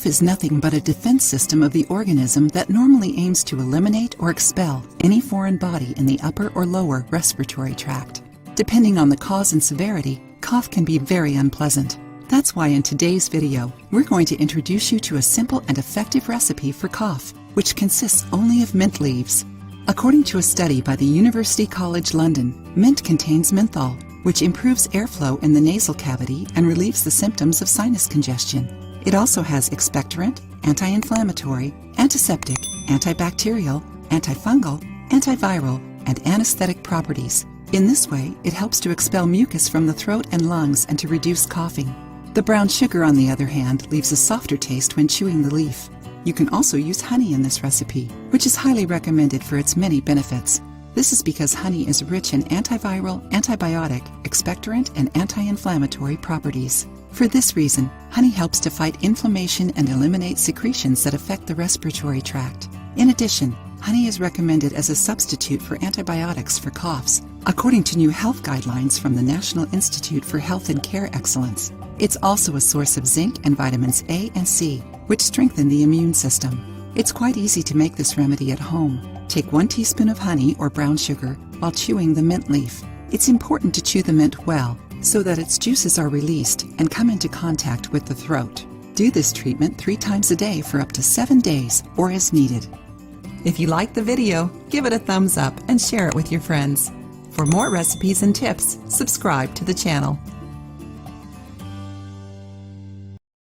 Cough is nothing but a defense system of the organism that normally aims to eliminate or expel any foreign body in the upper or lower respiratory tract. Depending on the cause and severity, cough can be very unpleasant. That's why in today's video, we're going to introduce you to a simple and effective recipe for cough, which consists only of mint leaves. According to a study by the University College London, mint contains menthol, which improves airflow in the nasal cavity and relieves the symptoms of sinus congestion. It also has expectorant, anti-inflammatory, antiseptic, antibacterial, antifungal, antiviral, and anesthetic properties. In this way, it helps to expel mucus from the throat and lungs and to reduce coughing. The brown sugar, on the other hand, leaves a softer taste when chewing the leaf. You can also use honey in this recipe, which is highly recommended for its many benefits. This is because honey is rich in antiviral, antibiotic, expectorant, and anti-inflammatory properties. For this reason, honey helps to fight inflammation and eliminate secretions that affect the respiratory tract. In addition, honey is recommended as a substitute for antibiotics for coughs, according to new health guidelines from the National Institute for Health and Care Excellence. It's also a source of zinc and vitamins A and C, which strengthen the immune system. It's quite easy to make this remedy at home. Take 1 teaspoon of honey or brown sugar while chewing the mint leaf. It's important to chew the mint well, so that its juices are released and come into contact with the throat. Do this treatment 3 times a day for up to 7 days or as needed. If you liked the video, give it a thumbs up and share it with your friends. For more recipes and tips, subscribe to the channel.